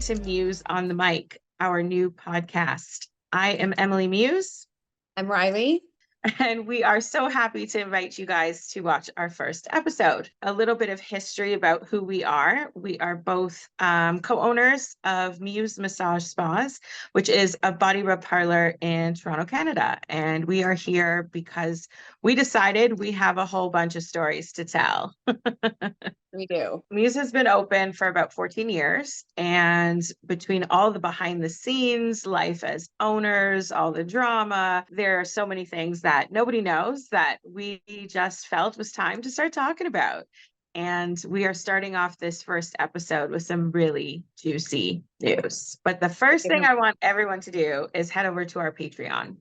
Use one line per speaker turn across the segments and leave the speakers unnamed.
to MUSE On The Mic, our new podcast. I am Emily Muse.
I'm Riley.
And we are so happy to invite you guys to watch our first episode. A little bit of history about who we are. We are both co-owners of MUSE Massage Spas, which is a body rub parlor in Toronto, Canada. And we are here because we decided we have a whole bunch of stories to tell.
We do.
MUSE has been open for about 14 years, and between all the behind the scenes, life as owners, all the drama, there are so many things that nobody knows that we just felt was time to start talking about. And we are starting off this first episode with some really juicy news. But the first thing I want everyone to do is head over to our Patreon.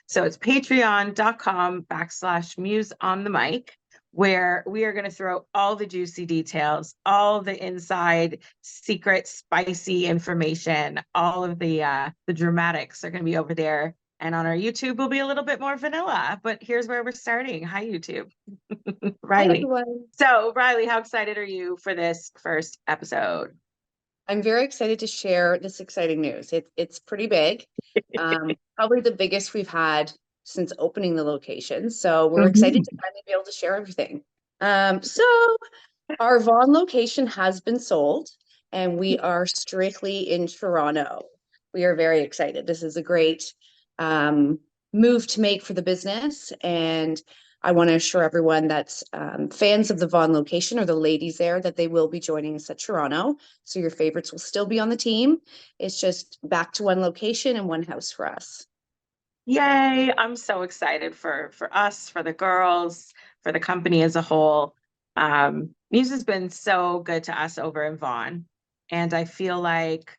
So it's patreon.com/MUSE On The Mic, where we are going to throw all the juicy details, all the inside secret, spicy information, all of the dramatics are going to be over there. And on our YouTube will be a little bit more vanilla, but here's where we're starting. Hi, YouTube. Riley.
Hi,
so Riley, how excited are you for this first episode?
I'm very excited to share this exciting news. It's pretty big, probably the biggest we've had since opening the location. So we're excited to finally be able to share everything. So our Vaughan location has been sold and we are strictly in Toronto. We are very excited. This is a great move to make for the business. And I want to assure everyone that's fans of the Vaughan location or the ladies there that they will be joining us at Toronto. So your favorites will still be on the team. It's just back to one location and one house for us.
Yay. I'm so excited for us, for the girls, for the company as a whole. MUSE has been so good to us over in Vaughan. And I feel like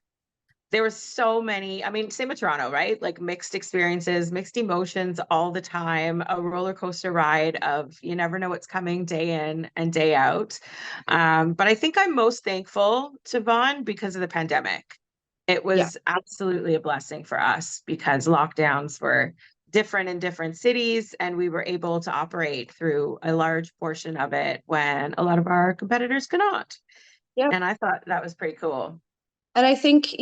there were so many, same with Toronto, right? Like mixed experiences, mixed emotions all the time, a roller coaster ride of you never know what's coming day in and day out. But I think I'm most thankful to Vaughan because of the pandemic. It was absolutely a blessing for us because lockdowns were different in different cities, and we were able to operate through a large portion of it when a lot of our competitors could not. Yeah. And I thought that was pretty cool.
And I think,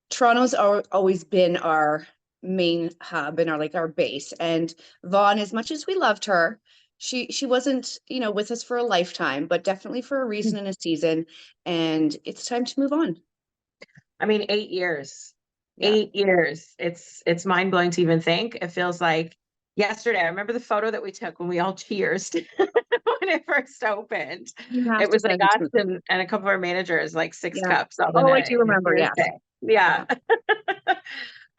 Toronto's always been our main hub and our base. And Vaughan, as much as we loved her, she wasn't, with us for a lifetime, but definitely for a reason and a season. And it's time to move on.
8 years. Yeah. 8 years. It's mind-blowing to even think. It feels like yesterday. I remember the photo that we took when we all cheersed when it first opened. It was like us and a couple of our managers, like 6 cups.
I do remember.
Yeah.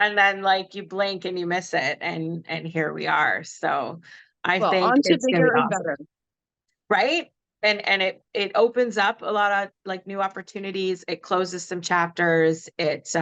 And then you blink and you miss it, and here we are. So I think
on to
it's
bigger
awesome.
and better,
right? And it opens up a lot of new opportunities. It closes some chapters. It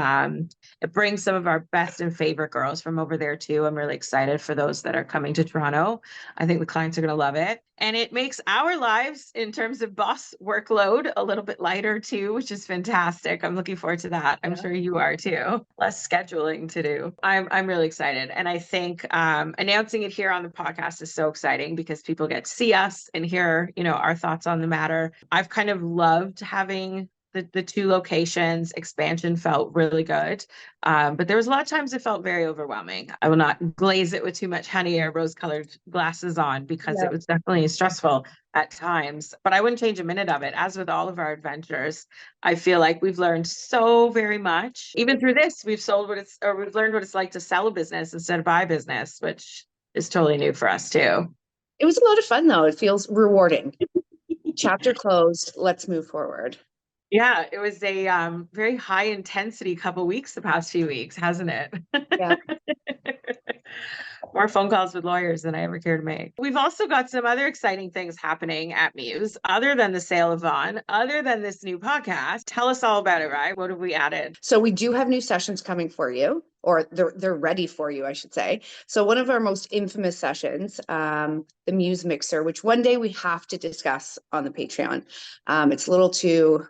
brings some of our best and favorite girls from over there too. I'm really excited for those that are coming to Toronto. I think the clients are going to love it. And it makes our lives in terms of boss workload a little bit lighter too, which is fantastic. I'm looking forward to that. I'm sure you are too. Less scheduling to do. I'm really excited. And I think announcing it here on the podcast is so exciting because people get to see us and hear, our thoughts on the matter. I've kind of loved having the 2 locations. Expansion felt really good. But there was a lot of times it felt very overwhelming. I will not glaze it with too much honey or rose-colored glasses on because it was definitely stressful at times, but I wouldn't change a minute of it. As with all of our adventures, I feel like we've learned so very much. Even through this, we've learned what it's like to sell a business instead of buy a business, which is totally new for us too.
It was a lot of fun though. It feels rewarding. Chapter closed. Let's move forward.
Yeah, it was a very high intensity couple weeks the past few weeks, hasn't it?
Yeah.
More phone calls with lawyers than I ever care to make. We've also got some other exciting things happening at MUSE, other than the sale of Vaughan, other than this new podcast. Tell us all about it, right? What have we added?
So we do have new sessions coming for you, or they're ready for you, I should say. So one of our most infamous sessions, the MUSE Mixer, which one day we have to discuss on the Patreon. It's a little too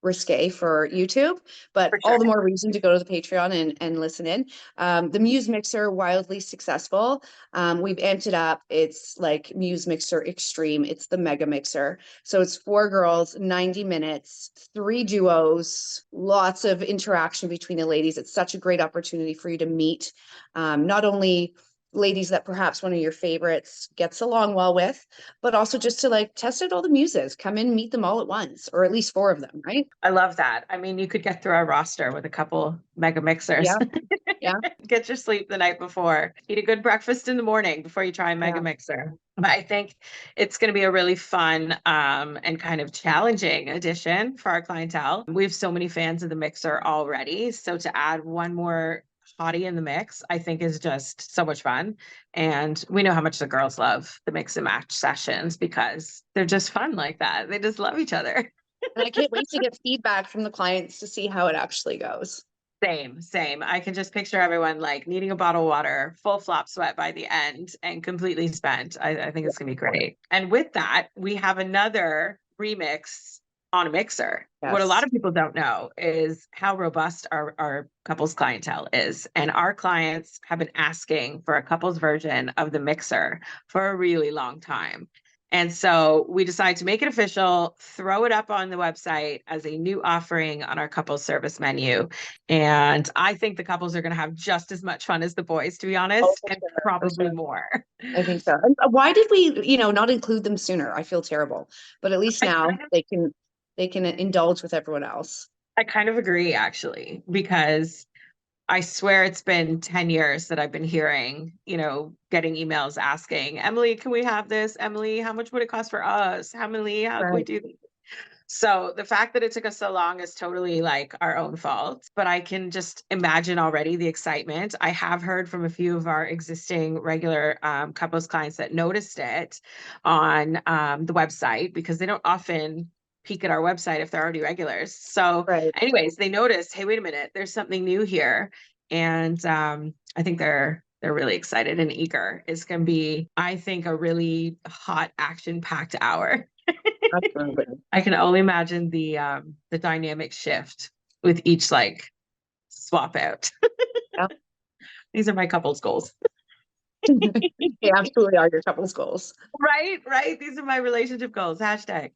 risque for YouTube, but
For
all
sure.
the more reason to go to the Patreon and listen in. The Muse Mixer, wildly successful. We've amped it up. It's like Muse Mixer Extreme. It's the mega mixer. So it's 4 girls, 90 minutes, 3 duos, lots of interaction between the ladies. It's such a great opportunity for you to meet not only ladies that perhaps one of your favorites gets along well with, but also just to like test out all the muses, come in, meet them all at once, or at least 4 of them, right?
I love that. I mean, you could get through our roster with a couple mega mixers.
Yeah, yeah,
Get your sleep the night before. Eat a good breakfast in the morning before you try a mega
yeah.
mixer. But I think it's going to be a really fun and kind of challenging addition for our clientele. We have so many fans of the mixer already. So to add one more hottie in the mix, I think is just so much fun. And we know how much the girls love the mix and match sessions because they're just fun like that. They just love each other.
And I can't wait to get feedback from the clients to see how it actually goes.
Same, same. I can just picture everyone like needing a bottle of water, full flop sweat by the end, and completely spent. I think it's gonna be great. And with that, we have another remix on a mixer. What a lot
Yes.
of people don't know is how robust our couples clientele is. And our clients have been asking for a couples version of the mixer for a really long time. And so we decided to make it official, throw it up on the website as a new offering on our couples service menu. And I think the couples are going to have just as much fun as the boys, to be
Oh,
honest,
for
and
sure, for
probably
sure.
more.
I think so. And why did we, not include them sooner? I feel terrible, but at least
I
now
kind of
they can indulge with everyone else.
I kind of agree actually, because I swear it's been 10 years that I've been hearing, getting emails asking, Emily, can we have this? Emily, how much would it cost for us? Emily, how can we
Right.
do this? So the fact that it took us so long is totally like our own fault, but I can just imagine already the excitement. I have heard from a few of our existing regular couples clients that noticed it on the website because they don't often peek at our website if they're already regulars. So
Right.
anyways, they noticed, hey, wait a minute, there's something new here. And I think they're really excited and eager. It's going to be, I think, a really hot, action-packed hour.
Absolutely.
I can only imagine the dynamic shift with each like swap out.
Yeah.
These are my couples goals.
They absolutely are your couple's goals.
Right, right. These are my relationship goals. Hashtag.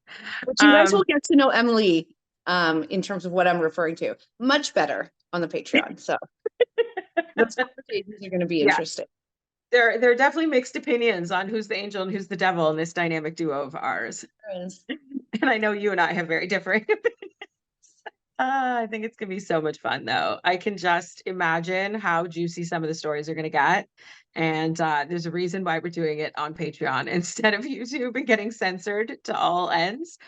But you guys will get to know Emily in terms of what I'm referring to much better on the Patreon. So those conversations are going to be
Yeah,
interesting.
there are definitely mixed opinions on who's the angel and who's the devil in this dynamic duo of ours. And I know you and I have very differing opinions. I think it's gonna be so much fun though. I can just imagine how juicy some of the stories are gonna get. And there's a reason why we're doing it on Patreon instead of YouTube and getting censored to all ends.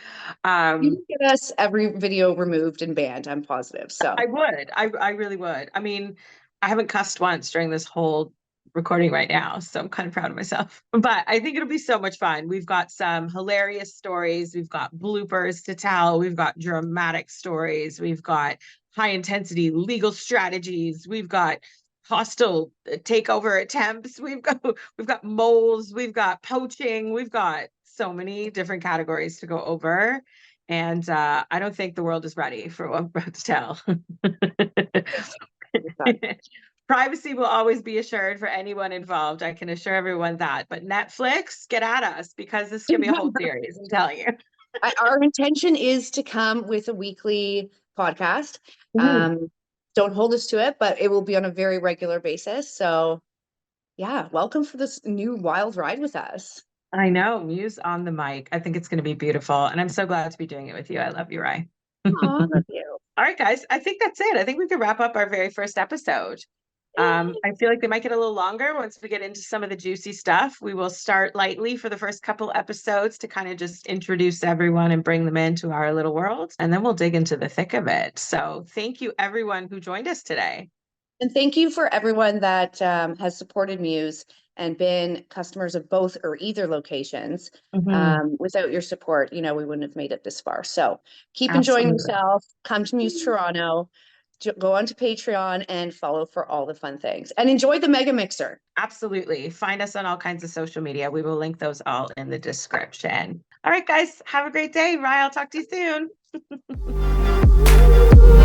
You
Um,
can get us every video removed and banned, I'm positive. So
I would. I really would. I mean, I haven't cussed once during this whole recording right now, so I'm kind of proud of myself. But I think it'll be so much fun. We've got some hilarious stories, we've got bloopers to tell, we've got dramatic stories, we've got high intensity legal strategies, we've got hostile takeover attempts, we've got moles, we've got poaching, we've got so many different categories to go over. And I don't think the world is ready for what I'm about to tell. Privacy will always be assured for anyone involved. I can assure everyone that. But Netflix, get at us because this is going to be a whole series, I'm telling you.
our intention is to come with a weekly podcast.
Mhm.
Don't hold us to it, but it will be on a very regular basis. So yeah, welcome for this new wild ride with us.
I know, Muse on the mic. I think it's going to be beautiful. And I'm so glad to be doing it with you. I love you, Rye.
Aw, love you.
All right, guys. I think that's it. I think we can wrap up our very first episode. I feel like they might get a little longer once we get into some of the juicy stuff. We will start lightly for the first couple episodes to kind of just introduce everyone and bring them into our little world. And then we'll dig into the thick of it. So thank you, everyone who joined us today.
And thank you for everyone that has supported Muse and been customers of both or either locations.
Mhm.
Without your support, we wouldn't have made it this far. So keep enjoying
Absolutely.
yourself. Come to Muse Toronto. Go onto Patreon and follow for all the fun things. And enjoy the Mega Mixer.
Absolutely. Find us on all kinds of social media. We will link those all in the description. All right, guys. Have a great day. Rye, I'll talk to you soon.
you.